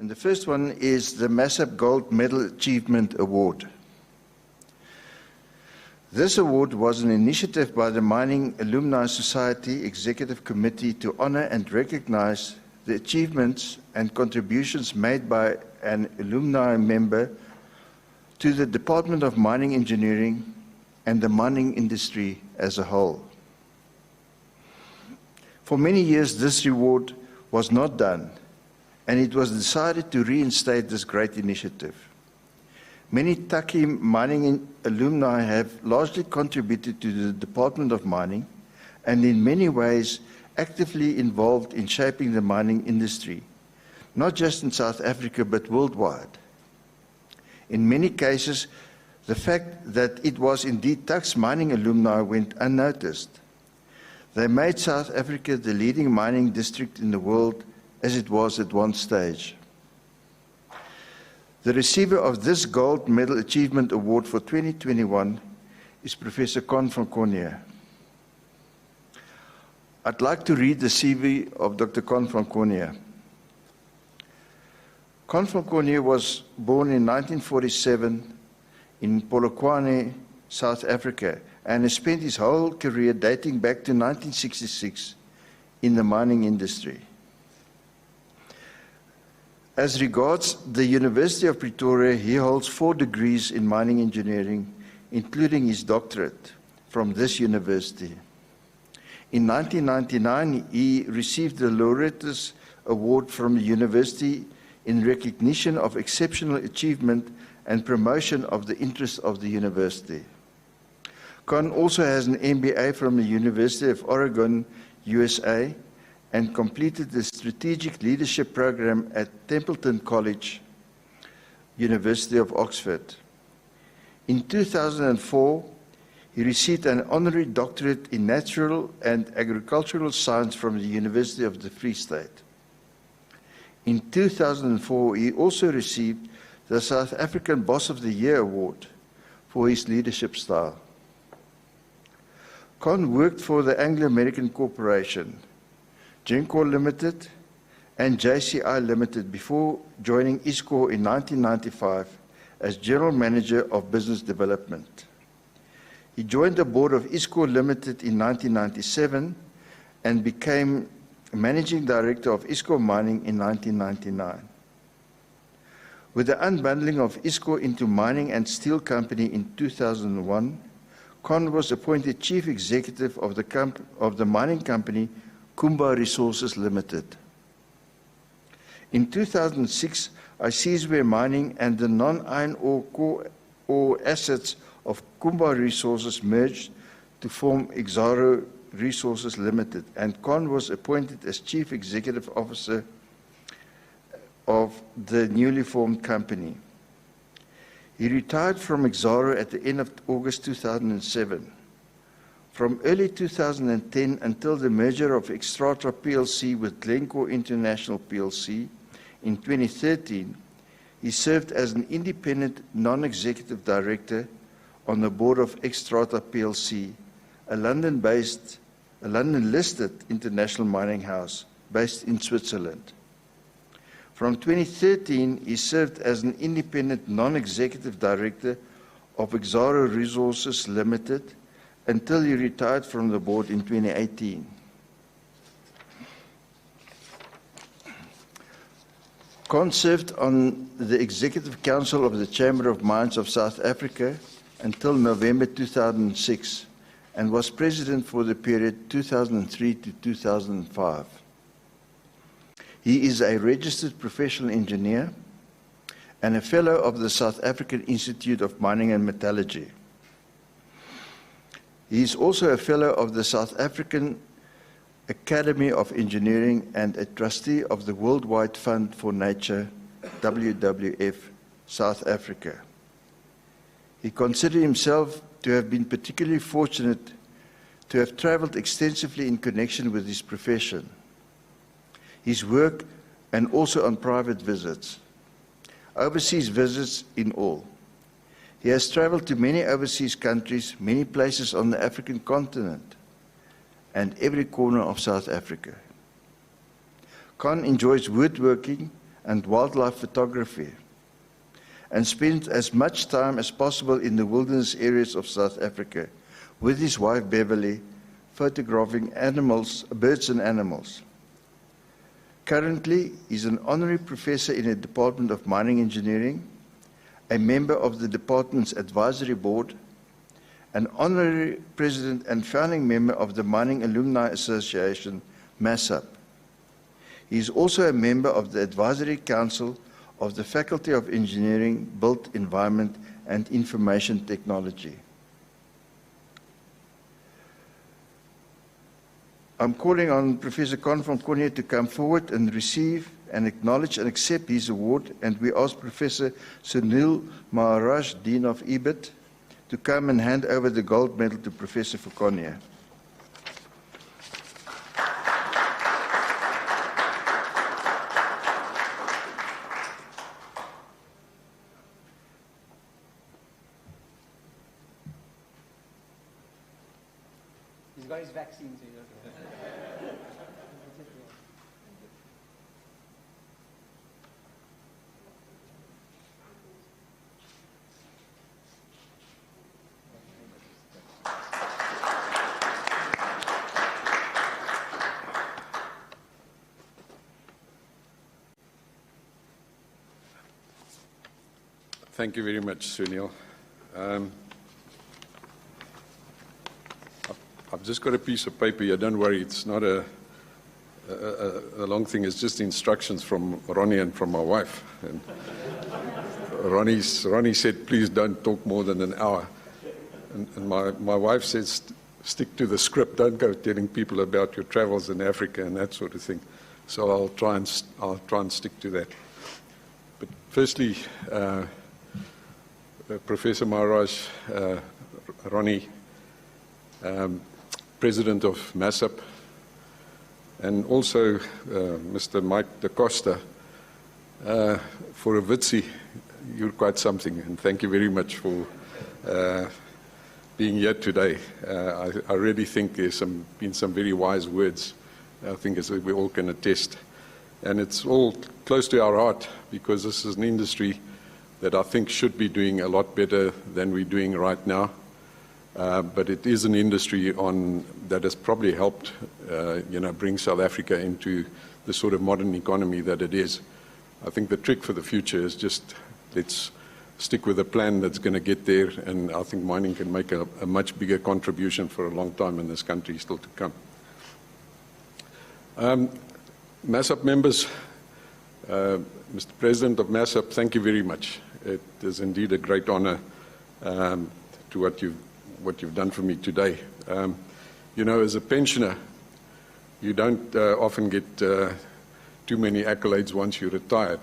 And the first one is the MASUP Gold Medal Achievement Award. This award was an initiative by the Mining Alumni Society Executive Committee to honor and recognize the achievements and contributions made by an alumni member to the Department of Mining Engineering and the mining industry as a whole. For many years, this reward was not done, and it was decided to reinstate this great initiative. Many Taki mining alumni have largely contributed to the Department of Mining and in many ways actively involved in shaping the mining industry, not just in South Africa but worldwide. In many cases, the fact that it was indeed Tak's mining alumni went unnoticed. They made South Africa the leading mining district in the world as it was at one stage. The receiver of this Gold Medal Achievement Award for 2021 is Professor Fauconnier. I'd like to read the CV of Dr. Fauconnier. Fauconnier was born in 1947 in Polokwane, South Africa, and has spent his whole career dating back to 1966 in the mining industry. As regards the University of Pretoria, he holds 4 degrees in mining engineering, including his doctorate from this university. In 1999, he received the Laureatus Award from the university in recognition of exceptional achievement and promotion of the interests of the university. Con also has an MBA from the University of Oregon, USA, and completed the Strategic Leadership Program at Templeton College, University of Oxford. In 2004, he received an honorary doctorate in Natural and Agricultural Science from the University of the Free State. In 2004, he also received the South African Boss of the Year Award for his leadership style. Con worked for the Anglo-American Corporation, Gencor Limited and JCI Limited before joining ISCOR in 1995 as General Manager of Business Development. He joined the board of ISCOR Limited in 1997 and became Managing Director of ISCOR Mining in 1999. With the unbundling of ISCOR into Mining and Steel Company in 2001, Con was appointed Chief Executive of the mining company Kumba Resources Limited. In 2006, Isizwe Mining and the non-iron ore core ore assets of Kumba Resources merged to form Exxaro Resources Limited, and Con was appointed as Chief Executive Officer of the newly formed company. He retired from Exxaro at the end of August 2007. From early 2010 until the merger of Xstrata plc with Glencore International plc in 2013, he served as an independent non-executive director on the board of Xstrata plc, a London-listed international mining house based in Switzerland. From 2013, he served as an independent non-executive director of Exxaro Resources Limited until he retired from the board in 2018. Con served on the Executive Council of the Chamber of Mines of South Africa until November 2006 and was president for the period 2003 to 2005. He is a registered professional engineer and a fellow of the South African Institute of Mining and Metallurgy. He is also a fellow of the South African Academy of Engineering and a trustee of the Worldwide Fund for Nature, WWF, South Africa. He considered himself to have been particularly fortunate to have traveled extensively in connection with his profession, his work, and also on private visits, overseas visits in all. He has traveled to many overseas countries, many places on the African continent, and every corner of South Africa. Con enjoys woodworking and wildlife photography, and spent as much time as possible in the wilderness areas of South Africa with his wife Beverly, photographing animals, birds and animals. Currently, he's an honorary professor in the Department of Mining Engineering, a member of the department's advisory board, an honorary president and founding member of the Mining Alumni Association, MASUP. He is also a member of the advisory council of the Faculty of Engineering, Built Environment and Information Technology. I'm calling on Professor Fauconnier to come forward and receive and acknowledge and accept his award, and we ask Professor Sunil Maharaj, Dean of EBIT, to come and hand over the gold medal to Professor Fauconnier. He's got his vaccine, so he doesn't. Thank you very much, Sunil. I've just got a piece of paper here. Don't worry, it's not a long thing. It's just instructions from Ronnie and from my wife. And Ronnie said, please don't talk more than an hour. And my wife says, stick to the script. Don't go telling people about your travels in Africa and that sort of thing. So I'll try and stick to that. But firstly, Professor Maharaj, Ronnie, President of MASUP, and also Mr. Mike da Costa, for a Witsi, you're quite something, and thank you very much for being here today. I really think there's been some very wise words, I think, as we all can attest. And it's all close to our heart, because this is an industry that I think should be doing a lot better than we're doing right now. But it is an industry that has probably helped bring South Africa into the sort of modern economy that it is. I think the trick for the future is just let's stick with a plan that's going to get there, and I think mining can make a much bigger contribution for a long time in this country still to come. MASUP members, Mr. President of MASUP, thank you very much. It is indeed a great honor to what you've done for me today. As a pensioner, you don't often get too many accolades once you're retired.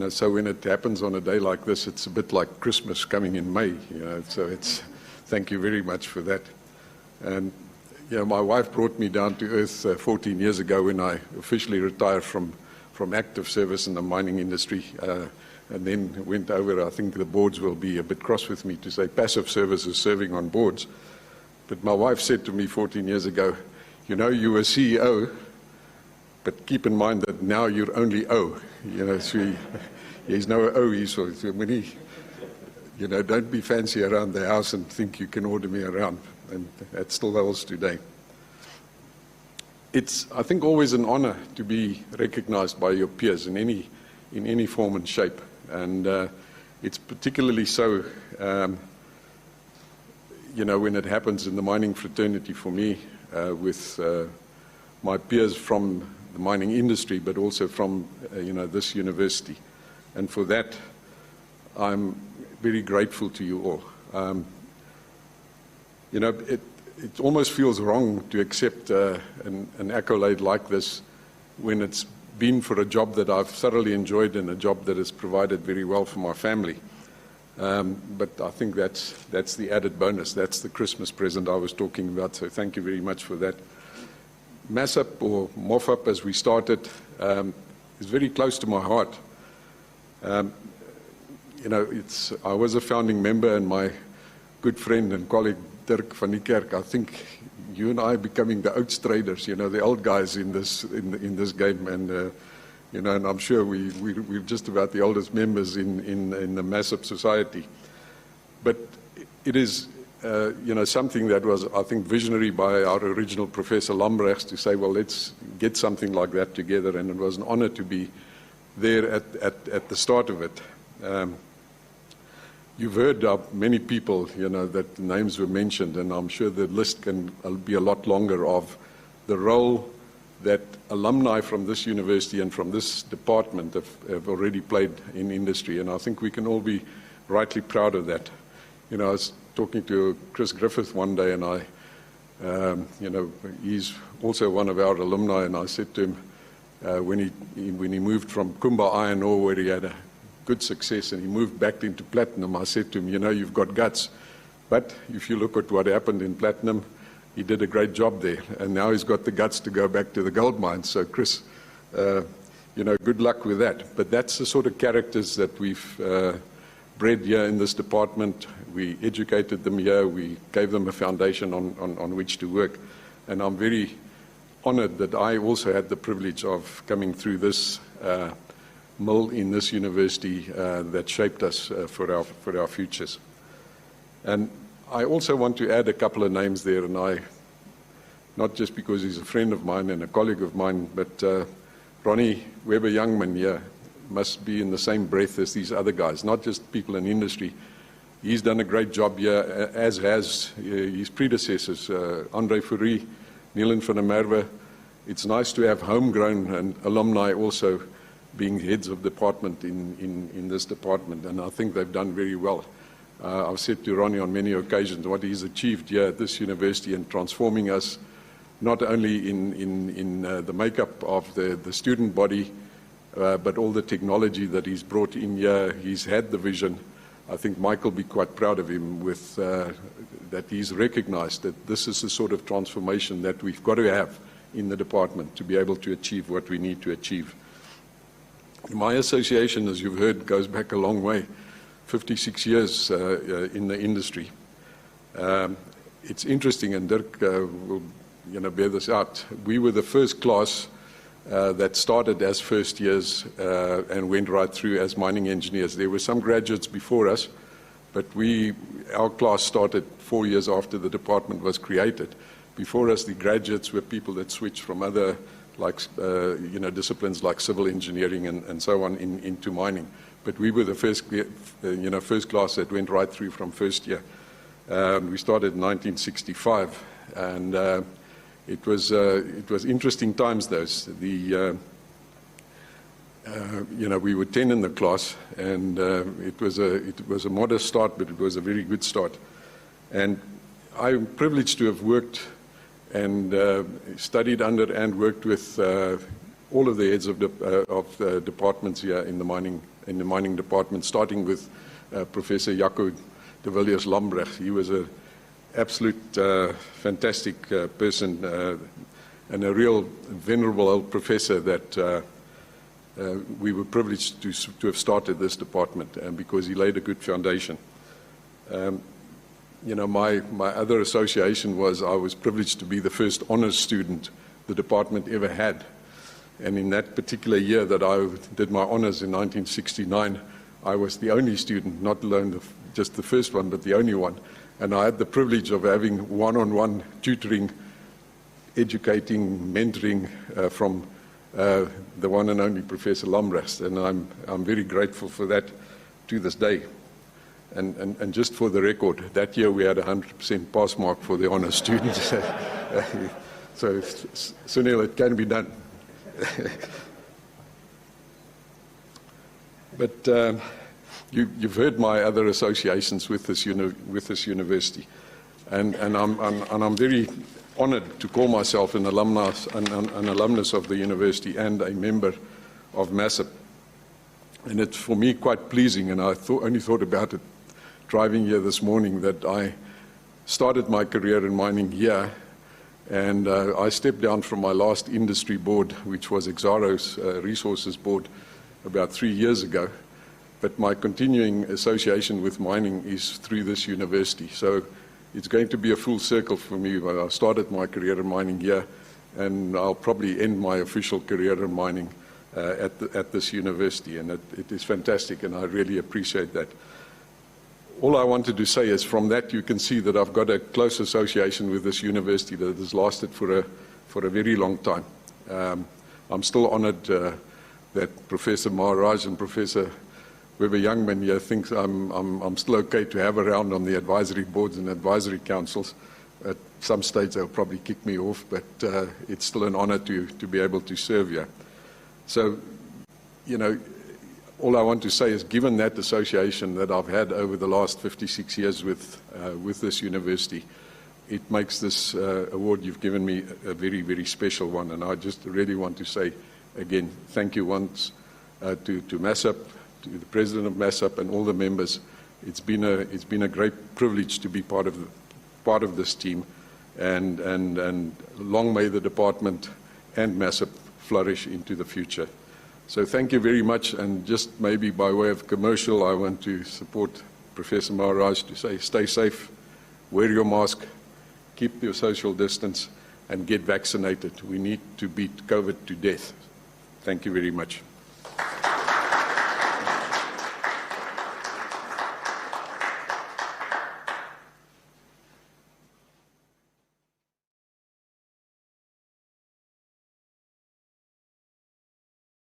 So when it happens on a day like this, it's a bit like Christmas coming in May. So thank you very much for that. And my wife brought me down to earth 14 years ago when I officially retired from active service in the mining industry. And then went over. I think the boards will be a bit cross with me to say passive services serving on boards. But my wife said to me 14 years ago, you were CEO, but keep in mind that now you're only O. So he's no O, so when don't be fancy around the house and think you can order me around. And that still holds today. It's, I think, always an honor to be recognized by your peers in any form and shape. And it's particularly so, when it happens in the mining fraternity for me, with my peers from the mining industry, but also from, this university. And for that, I'm very grateful to you all. It almost feels wrong to accept an accolade like this when it's been for a job that I've thoroughly enjoyed and a job that has provided very well for my family. But I think that's the added bonus. That's the Christmas present I was talking about, so thank you very much for that. MASUP, or MOFUP as we started, is very close to my heart. I was a founding member, and my good friend and colleague Dirk van die Kerk, I think you and I becoming the oud traders, the old guys in this game, and you know, and I'm sure we're just about the oldest members in the MASUP society. But it is, you know, something that was, I think, visionary by our original Professor Lambrechts to say, well, let's get something like that together, and it was an honor to be there at the start of it. You've heard of many people, you know, that names were mentioned, and I'm sure the list can be a lot longer of the role that alumni from this university and from this department have already played in industry, and I think we can all be rightly proud of that. You know, I was talking to Chris Griffith one day, and you know, he's also one of our alumni, and I said to him, when he moved from Kumba Iron Ore, where he had a good success, and he moved back into platinum, I said to him, you know, you've got guts, but if you look at what happened in platinum, he did a great job there, and now he's got the guts to go back to the gold mine. So Chris, you know, good luck with that. But that's the sort of characters that we've bred here in this department. We educated them here, we gave them a foundation on which to work, and I'm very honored that I also had the privilege of coming through this mill in this university that shaped us for our futures. And I also want to add a couple of names there, and not just because he's a friend of mine and a colleague of mine, but Ronnie Weber-Youngman here must be in the same breath as these other guys, not just people in industry. He's done a great job here, as has his predecessors, Andre Fourie, Nielen van der Merwe. It's nice to have homegrown and alumni also being heads of department in this department, and I think they've done very well. I've said to Ronnie on many occasions what he's achieved here at this university in transforming us, not only in the makeup of the student body, but all the technology that he's brought in here. He's had the vision. I think Mike will be quite proud of him with that he's recognized that this is the sort of transformation that we've got to have in the department to be able to achieve what we need to achieve. My association, as you've heard, goes back a long way. 56 years in the industry. It's interesting, and Dirk will bear this out. We were the first class that started as first years and went right through as mining engineers. There were some graduates before us, but our class started 4 years after the department was created. Before us, the graduates were people that switched from other disciplines like civil engineering and so on into mining. But we were the first class that went right through from first year. We started in 1965, and it was interesting times. Those we were 10 in the class, and it was a modest start, but it was a very good start. And I'm privileged to have worked and studied under and worked with all of the heads of the departments here in the mining department, starting with Professor Jaco de Villiers Lambrecht. He was an absolute fantastic person and a real venerable old professor that we were privileged to have started this department, and because he laid a good foundation. My other association was I was privileged to be the first honors student the department ever had. And in that particular year that I did my honors in 1969, I was the only student, not alone just the first one, but the only one. And I had the privilege of having one-on-one tutoring, educating, mentoring from the one and only Professor Lambrecht. And I'm very grateful for that to this day. And just for the record, that year we had a 100% pass mark for the honors students. So, Sunil, it can be done. But you've heard my other associations with this university, and I'm very honored to call myself an alumnus of the university and a member of MASUP. And it's for me quite pleasing, and I only thought about it driving here this morning, that I started my career in mining here. And I stepped down from my last industry board, which was Exaro's resources board, about 3 years ago. But my continuing association with mining is through this university. So it's going to be a full circle for me. I started my career in mining here, and I'll probably end my official career in mining at this university, and it is fantastic, and I really appreciate that. All I wanted to say is from that you can see that I've got a close association with this university that has lasted for a very long time. I'm still honored that Professor Maharaj and Professor Weber Youngman here thinks I'm still okay to have around on the advisory boards and advisory councils. At some stage they'll probably kick me off, but it's still an honor to be able to serve here. So, you know, all I want to say is, given that association that I've had over the last 56 years with this university, it makes this award you've given me a very, very special one. And I just really want to say again, thank you once to MASUP, to the president of MASUP and all the members. It's been a great privilege to be part of this team, and long may the department and MASUP flourish into the future. So thank you very much, and just maybe by way of commercial, I want to support Professor Maharaj to say, stay safe, wear your mask, keep your social distance, and get vaccinated. We need to beat COVID to death. Thank you very much.